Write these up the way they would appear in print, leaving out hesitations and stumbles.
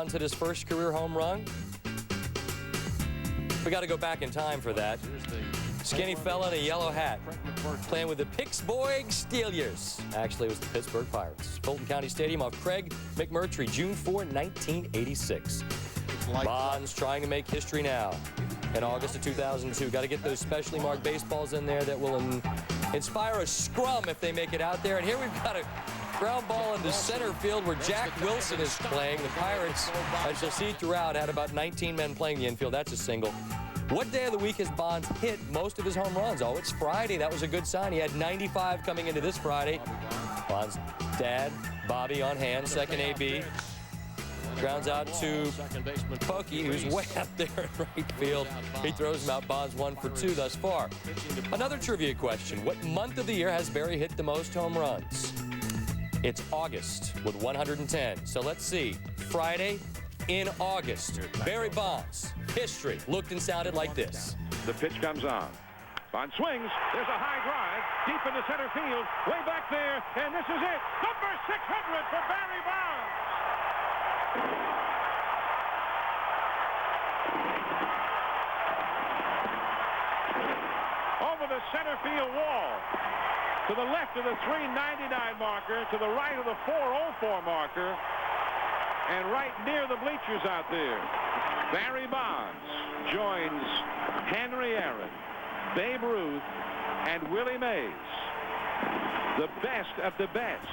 Bonds hit his first career home run? We got to go back in time for that. Skinny fella in a yellow hat, playing with the Pittsburgh Steelers. Actually, it was the Pittsburgh Pirates. Fulton County Stadium off Craig McMurtry, June 4, 1986. Bonds trying to make history now in August of 2002. Got to get those specially marked baseballs in there that will inspire a scrum if they make it out there. And here we've got a ground ball into center field where Jack Wilson is playing. The Pirates, as you'll see throughout, had about 19 men playing the infield. That's a single. What day of the week has Bonds hit most of his home runs? Oh, it's Friday. That was a good sign. He had 95 coming into this Friday. Bonds' dad, Bobby, on hand, second AB. Grounds out to Pokey, who's way up there in right field. He throws him out. Bonds 1 for 2 thus far. Another trivia question. What month of the year has Barry hit the most home runs? It's August with 110. So let's see. Friday in August. Barry Bonds. History looked and sounded like this. The pitch comes on. Bond swings. There's a high drive deep into center field. Way back there. And this is it. Number 600 for Barry Bonds. Over the center field wall. To the left of the 399 marker. To the right of the 404 marker. And right near the bleachers out there. Barry Bonds joins Henry Aaron, Babe Ruth, and Willie Mays. The best of the best.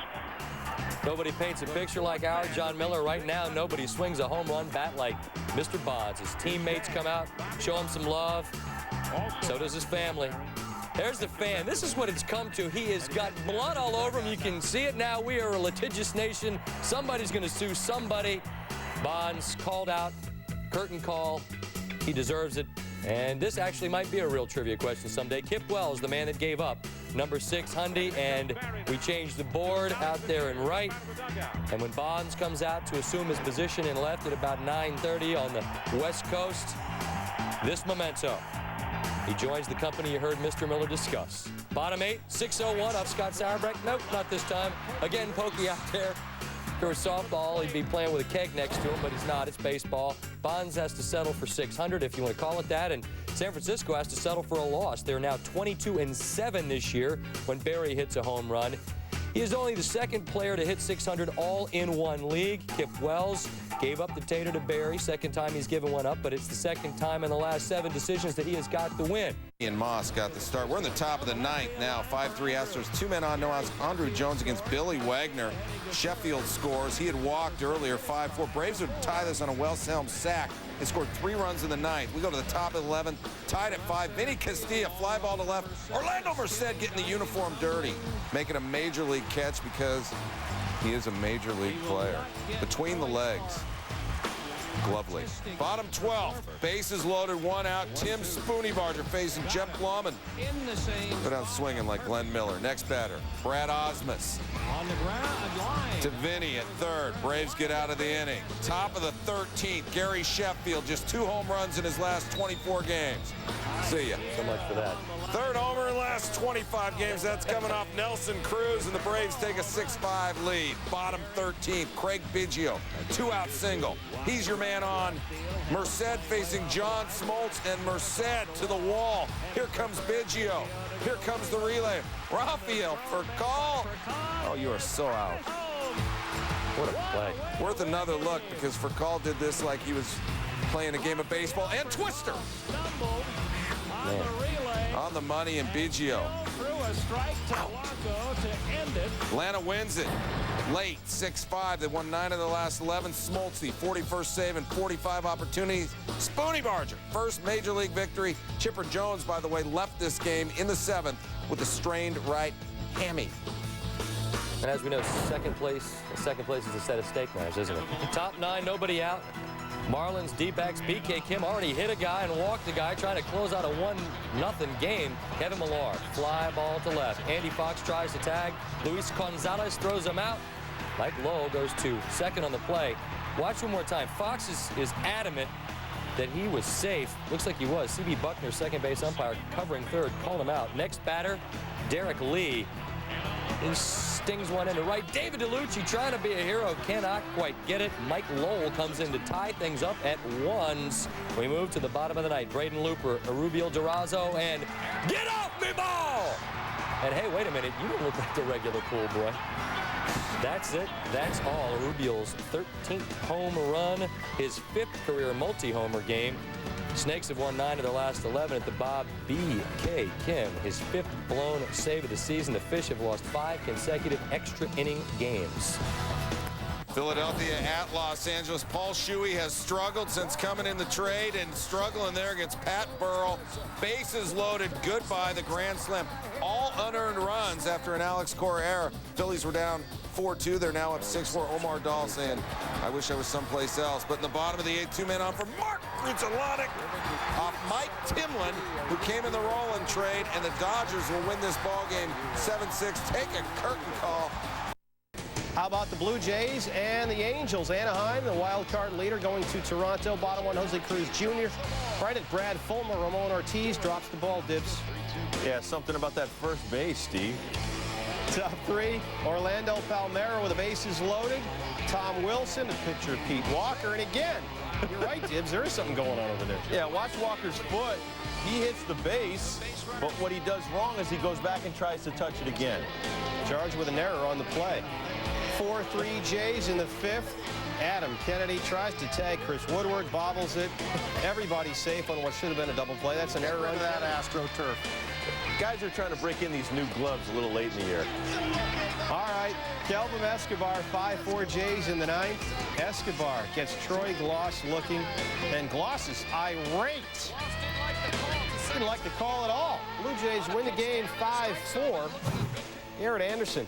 Nobody paints a picture like our John Miller. Right now, nobody swings a home run bat like Mr. Bonds. His teammates come out, show him some love. So does his family. There's the fan. This is what it's come to. He has got blood all over him. You can see it now. We are a litigious nation. Somebody's going to sue somebody. Bonds called out. Curtain call. He deserves it. And this actually might be a real trivia question someday. Kip Wells, the man that gave up number 6 Hyundai, and we changed the board out there in right. And when Bonds comes out to assume his position in left at about 9:30 on the West Coast, this memento. He joins the company you heard Mr. Miller discuss. Bottom 8, 601 off Scott Sauerbrecht. Nope, not this time. Again, Pokey out there. If it were softball, he'd be playing with a keg next to him, but he's not. It's baseball. Bonds has to settle for 600, if you want to call it that, and San Francisco has to settle for a loss. They're now 22-7 this year when Barry hits a home run. He is only the second player to hit 600 all in one league. Kip Wells gave up the tater to Barry. Second time he's given one up, but it's the second time in the last 7 decisions that he has got the win. Ian Moss got the start. We're in the top of the 9th now. 5-3 Astros. 2 men on, no outs. Andrew Jones against Billy Wagner. Sheffield scores. He had walked earlier. 5-4. Braves would tie this on a well-selmed sack. They scored 3 runs in the 9th. We go to the top of 11th. Tied at 5. Vinny Castilla, fly ball to left. Orlando Merced getting the uniform dirty. Making a major league catch because he is a major league player. Between the legs. Lovely. Bottom 12. Bases loaded, 1 out. Tim Spooneybarger facing Jeff Blum. Put out swinging like Glenn Miller. Next batter, Brad Osmus. On the ground, line. To Vinny at third. Braves get out of the inning. Top of the 13th, Gary Sheffield. Just 2 home runs in his last 24 games. See ya. So much for that. Third homer in the last 25 games. That's coming off Nelson Cruz, and the Braves take a 6-5 lead. Bottom 13th, Craig Biggio. 2-out single. He's your man on. Merced facing John Smoltz, and Merced to the wall. Here comes Biggio. Here comes the relay. Rafael for call. Oh, you are so out. What a play. Worth another look because Furcal did this like he was playing a game of baseball. And Twister. Man. On the money, and Biggio. Atlanta wins it late, 6-5. They won 9 of the last 11. Smoltz, 41st save and 45 opportunities. Spooneybarger, first major league victory. Chipper Jones, by the way, left this game in the 7th with a strained right hammy. And as we know, second place is a set of steak knives, isn't it? Top 9, nobody out. Marlins D-backs. BK Kim already hit a guy and walked a guy trying to close out a 1-0 game. Kevin Millar, fly ball to left. Andy Fox tries to tag. Luis Gonzalez throws him out. Mike Lowell goes to second on the play. Watch one more time. Fox is adamant that he was safe. Looks like he was. C.B. Buckner, second base umpire, covering third, called him out. Next batter, Derek Lee. He stings one into right. David DeLucci trying to be a hero, cannot quite get it. Mike Lowell comes in to tie things up at ones. We move to the bottom of the ninth. Braden Looper, Arubiel Durazo, and get off me ball! And hey, wait a minute, you don't look like the regular pool boy. That's it. That's all. Arubiel's 13th home run, his 5th career multi-homer game. Snakes have won 9 of their last 11 at the Bob B.K. Kim. His 5th blown save of the season. The Fish have lost 5 consecutive extra inning games. Philadelphia at Los Angeles. Paul Shuey has struggled since coming in the trade and struggling there against Pat Burrell. Bases loaded. Goodbye the grand slam. All unearned runs after an Alex Cora error. Phillies were down 4-2. They're now up 6-4. Omar Dahl saying, I wish I was someplace else. But in the bottom of the 8th, 2-man on for Mark Grudzielanek off Mike Timlin, who came in the Roland trade, and the Dodgers will win this ball game 7-6. Take a curtain call. How about the Blue Jays and the Angels? Anaheim, the wild card leader, going to Toronto. Bottom one, Jose Cruz Jr. Right at Brad Fulmer. Ramon Ortiz drops the ball. Dibs. Yeah, something about that first base, Steve. Top 3, Orlando Palmeiro with the bases loaded. Tom Wilson, the pitcher Pete Walker. And again, you're right, Dibs, there is something going on over there. Yeah, watch Walker's foot. He hits the base, but what he does wrong is he goes back and tries to touch it again. Charged with an error on the play. 4-3 Jays in the 5th. Adam Kennedy tries to tag Chris Woodward, bobbles it. Everybody's safe on what should have been a double play. That's an error on that AstroTurf. Guys are trying to break in these new gloves a little late in the year. All right, Kelvin Escobar, 5-4 Jays in the 9th. Escobar gets Troy Gloss looking, and Gloss is irate. Didn't like the call at all. Blue Jays win the game 5-4. Garrett Anderson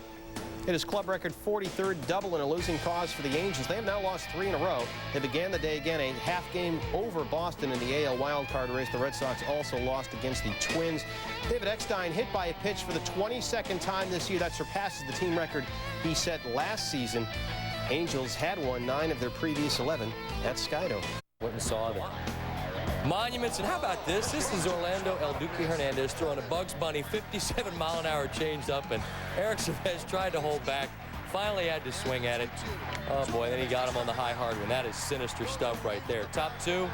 hit his club record 43rd double in a losing cause for the Angels. They have now lost 3 in a row. They began the day again a half game over Boston in the AL wildcard race. The Red Sox also lost against the Twins. David Eckstein hit by a pitch for the 22nd time this year. That surpasses the team record he set last season. Angels had won 9 of their previous 11 at Skydome. Went and saw the monuments, and how about this? This is Orlando El Duque Hernandez throwing a Bugs Bunny 57-mile-an-hour changeup, and Eric Chavez tried to hold back, finally had to swing at it. Oh boy, then he got him on the high hard one. That is sinister stuff right there. Top 2.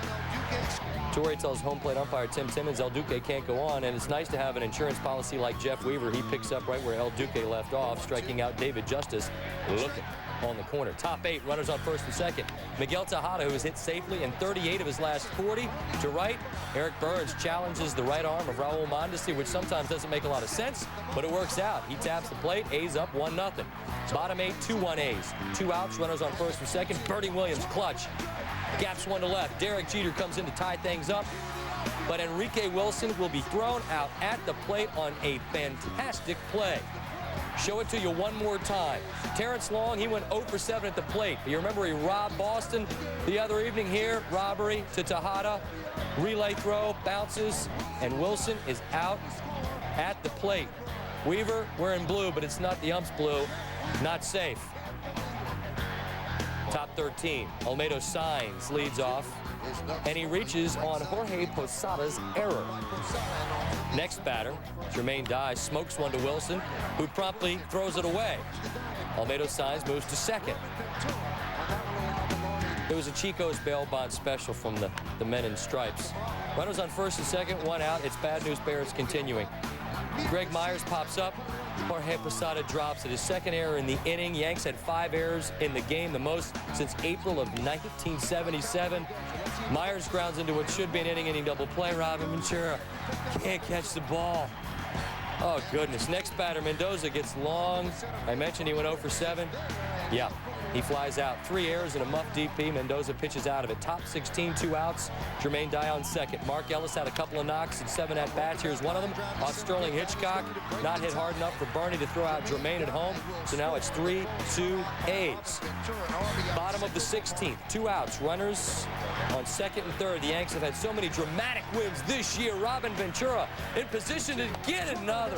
Torrey tells home plate umpire Tim Timmons El Duque can't go on, and it's nice to have an insurance policy like Jeff Weaver. He picks up right where El Duque left off, striking out David Justice looking on the corner. Top 8, runners on first and second. Miguel Tejada, who has hit safely in 38 of his last 40. To right, Eric Burns challenges the right arm of Raul Mondesi, which sometimes doesn't make a lot of sense, but it works out. He taps the plate, A's up 1-0. Bottom 8, 2-1 A's. 2 outs, runners on first and second. Bertie Williams, clutch. Gaps 1 to left. Derek Jeter comes in to tie things up, but Enrique Wilson will be thrown out at the plate on a fantastic play. Show it to you one more time. Terrence Long, he went 0 for 7 at the plate. You remember he robbed Boston the other evening here. Robbery to Tejada. Relay throw, bounces, and Wilson is out at the plate. Weaver, we're in blue, but it's not the ump's blue. Not safe. Top 13, Olmedo Sainz leads off, and he reaches on Jorge Posada's error. Next batter, Jermaine Dye smokes one to Wilson, who promptly throws it away. Olmedo Sainz moves to second. It was a Chico's bail bond special from the men in stripes. Runners on first and second, 1 out. It's bad news bears continuing. Greg Myers pops up. Jorge Posada drops it. His 2nd error in the inning. Yanks had 5 errors in the game, the most since April of 1977. Myers grounds into what should be an inning double play. Robin Ventura can't catch the ball. Oh, goodness. Next batter, Mendoza gets long. I mentioned he went 0 for 7. Yeah, he flies out. 3 errors and a muff DP. Mendoza pitches out of it. Top 16, 2 outs. Jermaine Dye on second. Mark Ellis had a couple of knocks and 7 at-bats. Here's one of them off Sterling Hitchcock. Not hit hard enough for Bernie to throw out Jermaine at home. So now it's 3-2 A's. Bottom of the 16th, 2 outs. Runners on second and third. The Yanks have had so many dramatic wins this year. Robin Ventura in position to get another.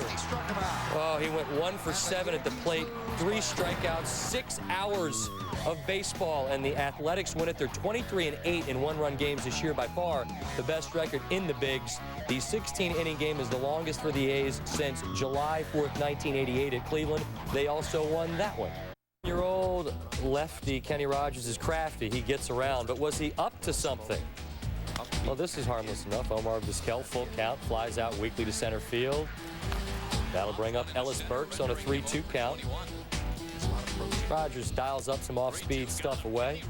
Oh, he went 1 for 7 at the plate. 3 strikeouts, 6 hours of baseball, and the Athletics win it. They're 23-8 in 1-run games this year, by far the best record in the bigs. The 16-inning game is the longest for the A's since July 4th, 1988 at Cleveland. They also won that one. Year-old lefty Kenny Rogers is crafty. He gets around, but was he up to something? Well, this is harmless enough. Omar Vizquel, full count, flies out weakly to center field. That'll bring up Ellis Burks on a 3-2 count. Rogers dials up some off-speed stuff away.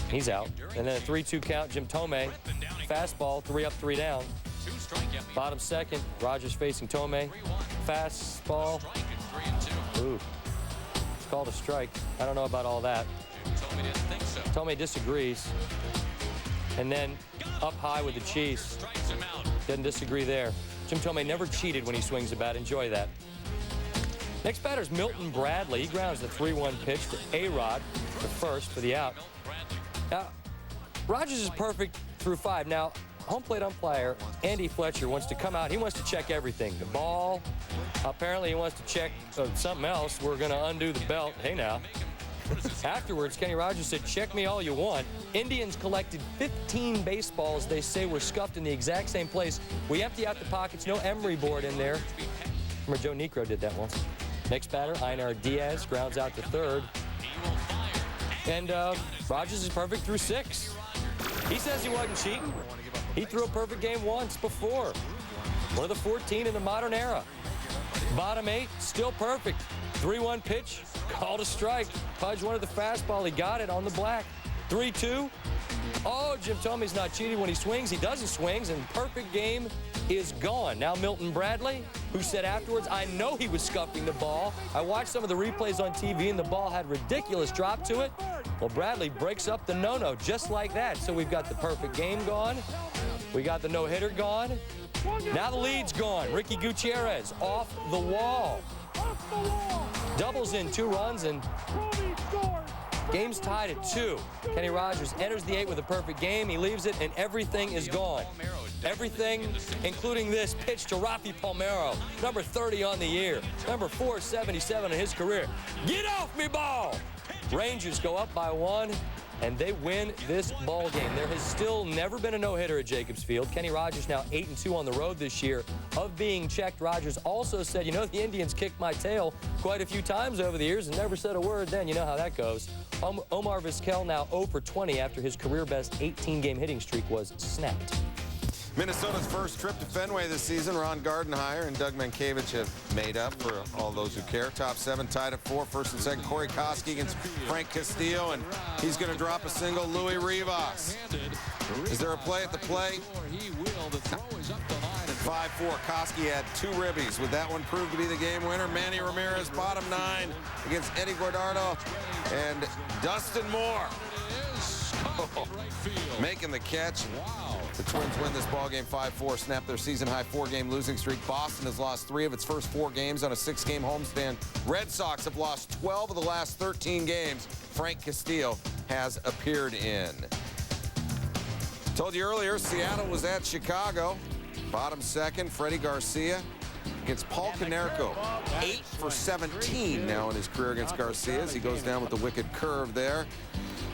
He's out. And then a 3-2 count, Jim Thome. Fastball, 3 up, 3 down. Bottom second, Rogers facing Thome. Fastball. Ooh. It's called a strike. I don't know about all that. Thome disagrees. And then up high with the cheese. Doesn't disagree there. Jim Thome never cheated when he swings the bat. Enjoy that. Next batter's Milton Bradley. He grounds the 3-1 pitch to A-Rod, the first for the out. Now, Rogers is perfect through 5. Now, home plate umpire Andy Fletcher wants to come out. He wants to check everything. The ball. Apparently, he wants to check something else. We're going to undo the belt. Hey, now. Afterwards, Kenny Rogers said, check me all you want. Indians collected 15 baseballs they say were scuffed in the exact same place. We empty out the pockets. No emery board in there. Remember, Joe Niekro did that once. Next batter, Einar Diaz, grounds out to third. And Rogers is perfect through 6. He says he wasn't cheating. He threw a perfect game once before. One of the 14 in the modern era. Bottom 8, still perfect. 3-1 pitch, called a strike. Pudge wanted the fastball. He got it on the black. 3-2. Oh, Jim Thome's not cheating when he swings. He doesn't swings, and perfect game is gone. Now Milton Bradley, who said afterwards, I know he was scuffing the ball. I watched some of the replays on TV, and the ball had ridiculous drop to it. Well, Bradley breaks up the no-no just like that. So we've got the perfect game gone. We got the no-hitter gone. Now the lead's gone. Ricky Gutierrez off the wall. Doubles in 2 runs, and game's tied at 2. Kenny Rogers enters the 8 with a perfect game. He leaves it, and everything is gone. Everything, including this pitch to Rafi Palmeiro, number 30 on the year, number 477 in his career. Get off me, ball! Rangers go up by 1, and they win this ball game. There has still never been a no-hitter at Jacobs Field. Kenny Rogers now 8-2 on the road this year. Of being checked, Rogers also said, you know, the Indians kicked my tail quite a few times over the years and never said a word then. You know how that goes. Omar Vizquel now 0 for 20 after his career-best 18-game hitting streak was snapped. Minnesota's first trip to Fenway this season. Ron Gardenhire and Doug Mankiewicz have made up for all those who care. Top 7 tied at 4, first and second. Corey Koski against Frank Castillo, and he's going to drop a single. Louis Rivas. Is there a play at the plate? 5-4. Koski had 2 ribbies. Would that one prove to be the game winner? Manny Ramirez, bottom 9 against Eddie Guardado and Dustin Moore. Making the catch. The Twins win this ball game 5-4, snap their season-high 4-game losing streak. Boston has lost 3 of its first 4 games on a 6-game homestand. Red Sox have lost 12 of the last 13 games Frank Castillo has appeared in. Told you earlier, Seattle was at Chicago. Bottom second, Freddie Garcia against Paul Konerko. 8 for 17 now in his career against Garcia as he goes down with the wicked curve there.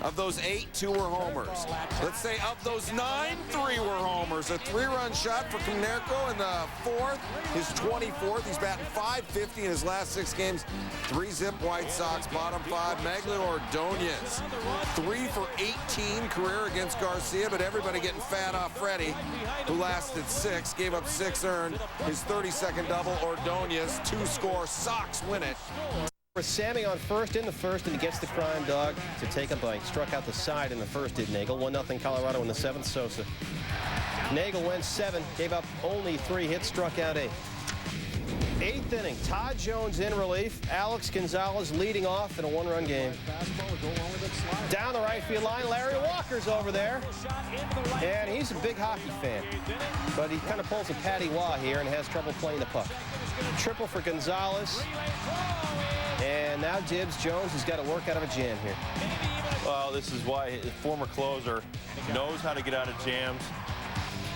Of those 8, 2 were homers. Let's say of those 9, 3 were homers. A 3-run shot for Konerko in the 4th, his 24th. He's batting .550 in his last 6 games. 3-zip White Sox, bottom 5. Maglio Ordonez, 3 for 18 career against Garcia, but everybody getting fat off Freddie, who lasted 6, gave up 6 earned. His 32nd double, Ordonez, 2-score. Sox win it. Sammy on first in the first, and he gets the Crime Dog to take a bite. Struck out the side in the first, did Nagel. 1-0 Colorado in the 7th, Sosa. Nagel went 7, gave up only 3 hits, struck out 8. 8th inning, Todd Jones in relief. Alex Gonzalez leading off in a 1-run game. Down the right field line, Larry Walker's over there. And he's a big hockey fan. But he kind of pulls a Patty Waugh here and has trouble playing the puck. Triple for Gonzalez. And now Gibbs Jones has got to work out of a jam here. Well, this is why his former closer knows how to get out of jams.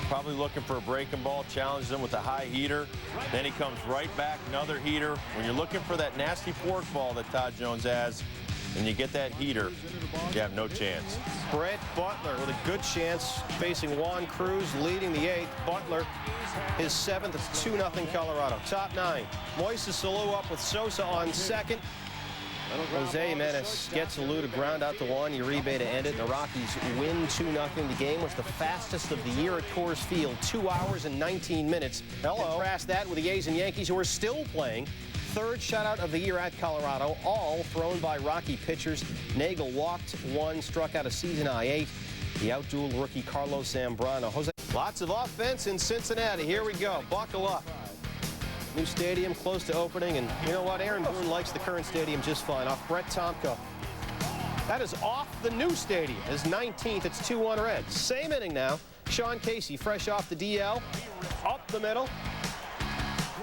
Probably looking for a breaking ball, challenges him with a high heater. Then he comes right back, another heater. When you're looking for that nasty fork ball that Todd Jones has, and you get that heater, you have no chance. Brett Butler with a good chance facing Juan Cruz leading the 8th. Butler, his 7th. It's 2-0 Colorado. Top 9. Moises Alou up with Sosa on second. Jose Jimenez gets Alou to ground out to Juan Uribe to end it. The Rockies win 2-0. The game was the fastest of the year at Coors Field, 2 hours and 19 minutes. Contrast that with the A's and Yankees, who are still playing. 3rd shutout of the year at Colorado, all thrown by Rocky pitchers. Nagel walked 1, struck out a season-high 8. The outdueled rookie Carlos Zambrano. Lots of offense in Cincinnati. Here we go. Buckle up. New stadium close to opening, and you know what? Aaron Boone likes the current stadium just fine. Off Brett Tomko. That is off the new stadium. His 19th. It's 2-1 Reds. Same inning now. Sean Casey, fresh off the DL, up the middle.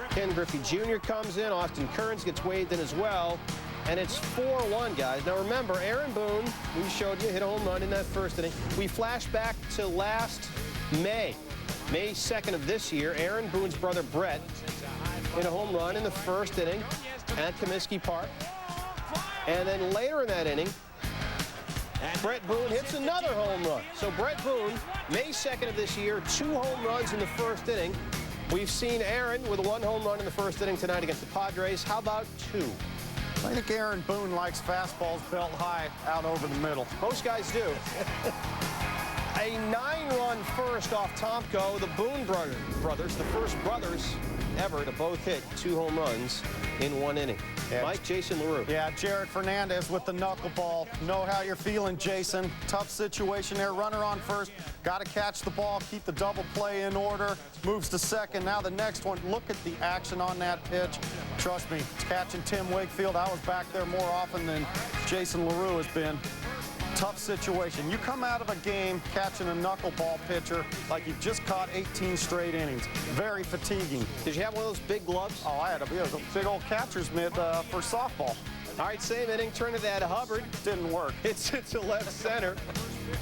Ken Griffey Jr. comes in. Austin Kearns gets waved in as well. And it's 4-1, guys. Now remember, Aaron Boone, we showed you, hit a home run in that first inning. We flash back to last May 2nd of this year. Aaron Boone's brother Brett hit a home run in the first inning at Comiskey Park. And then later in that inning, Brett Boone hits another home run. So Brett Boone, May 2nd of this year, 2 home runs in the first inning. We've seen Aaron with 1 home run in the first inning tonight against the Padres. How about 2? I think Aaron Boone likes fastballs belt high out over the middle. Most guys do. A 9-run first off Tomko. The Boone brothers, the first brothers ever to both hit 2 home runs in 1 inning. Yeah. Mike, Jason LaRue. Yeah, Jared Fernandez with the knuckleball. Know how you're feeling, Jason. Tough situation there. Runner on first. Got to catch the ball, keep the double play in order. Moves to second. Now the next one. Look at the action on that pitch. Trust me, catching Tim Wakefield. I was back there more often than Jason LaRue has been. Tough situation. You come out of a game catching a knuckleball pitcher like you've just caught 18 straight innings. Very fatiguing. Did you have one of those big gloves? Oh, I had a big old catcher's mitt for softball. All right, same inning. Turn to that Hubbard. Didn't work. It's to left center.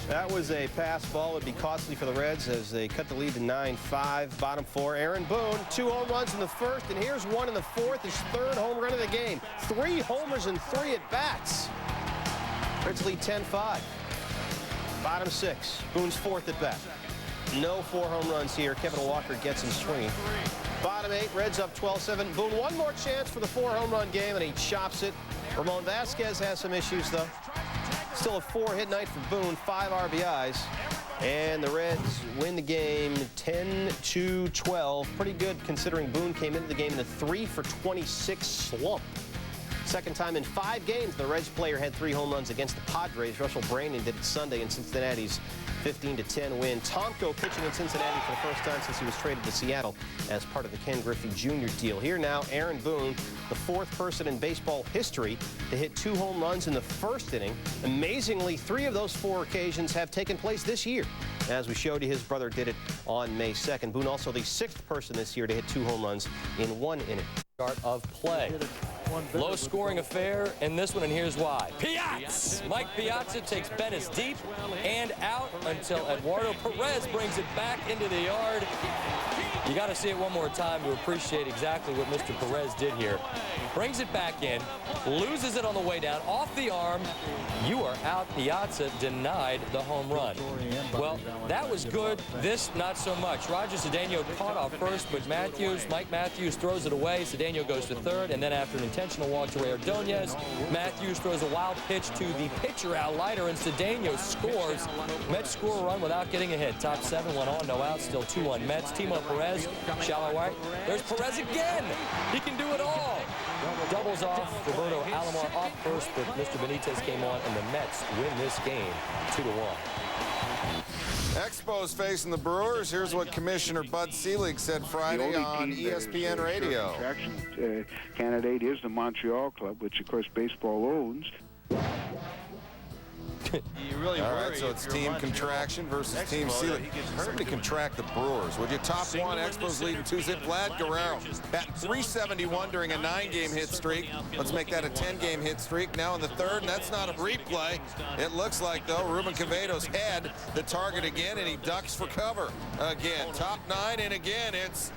That was a pass ball. It would be costly for the Reds as they cut the lead to 9-5. Bottom 4, Aaron Boone. 2 home runs in the first, and here's 1 in the 4th. His 3rd home run of the game. 3 homers and 3 at-bats. Reds lead 10-5. Bottom 6, Boone's 4th at bat. No 4 home runs here. Kevin Walker gets him swinging. Bottom 8, Reds up 12-7. Boone, 1 more chance for the 4 home run game, and he chops it. Ramon Vasquez has some issues, though. Still a 4-hit night for Boone, 5 RBIs. And the Reds win the game 10-12. Pretty good considering Boone came into the game in a 3-for-26 slump. Second time in 5 games the Reds player had 3 home runs against the Padres. Russell Brandon did it Sunday in Cincinnati's 15-10 win. Tomko pitching in Cincinnati for the first time since he was traded to Seattle as part of the Ken Griffey Jr. deal. Here now, Aaron Boone, the 4th person in baseball history to hit 2 home runs in the first inning. Amazingly, 3 of those 4 occasions have taken place this year. As we showed you, his brother did it on May 2nd. Boone also the 6th person this year to hit 2 home runs in 1 inning. Start of play. Low-scoring affair in this one, and here's why. Piazza! Mike Piazza takes Bennis deep and out until Eduardo Perez brings it back into the yard. You got to see it one more time to appreciate exactly what Mr. Perez did here. Brings it back in, loses it on the way down, off the arm. You are out. Piazza denied the home run. Well, that was good. This, not so much. Roger Cedeno caught off first, but Mike Matthews throws it away. Cedeno goes to third, and then after an intentional walk to Ray Ordonez, Matthews throws a wild pitch to the pitcher Al Leiter, and Cedeno scores. Mets score a run without getting a hit. Top 7 went on, no outs, still 2-1 Mets. Timo Perez, shallow right. There's Perez again. He can do it all. Doubles off. Roberto Alomar off first, but Mr. Benitez came on, and the Mets win this game 2-1. Expos facing the Brewers. Here's what Commissioner Bud Selig said Friday on ESPN Radio. Attraction candidate is the Montreal Club, which of course baseball owns. All right, so it's team contraction versus team Selig. Somebody contract the Brewers. Would you? Top 1, Expos leading 2-zip. Vlad Guerrero batting .371 during a 9-game hit streak. Let's make that a 10-game hit streak. Now in the 3rd, and that's not a replay. It looks like, though, Ruben Quevedo's head the target again, and he ducks for cover again. Top 9, and again, it's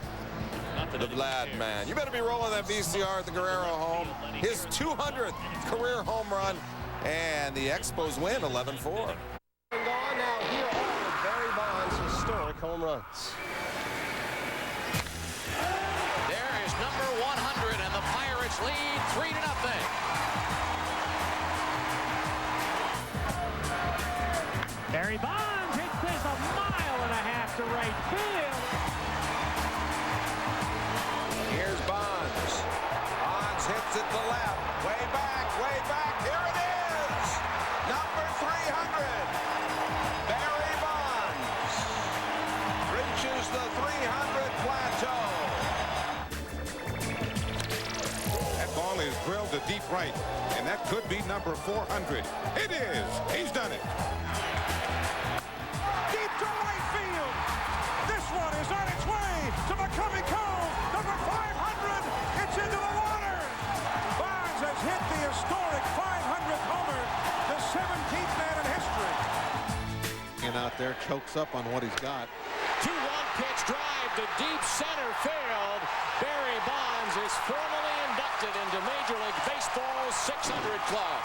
the Vlad man. You better be rolling that VCR at the Guerrero home. His 200th career home run. And the Expos win 11-4. Gone now. Here are Barry Bonds' historic home runs. There is number 100, and the Pirates lead 3-0. Barry Bonds hits this 1.5 miles to right field. Here's Bonds. Bonds hits it to left. Way back, way back. Here it is. Number 300. Barry Bonds reaches the 300 plateau. That ball is drilled to deep right, and that could be number 400. It is. He's done it. Deep to right field. This one is on its way to becoming cold. Number 500. It's into the water. Bonds has hit the historic 500th homer, the 17th man in history. And out there chokes up on what he's got. 2-1 pitch drive to deep center field. Barry Bonds is formally inducted into Major League Baseball's 600 club.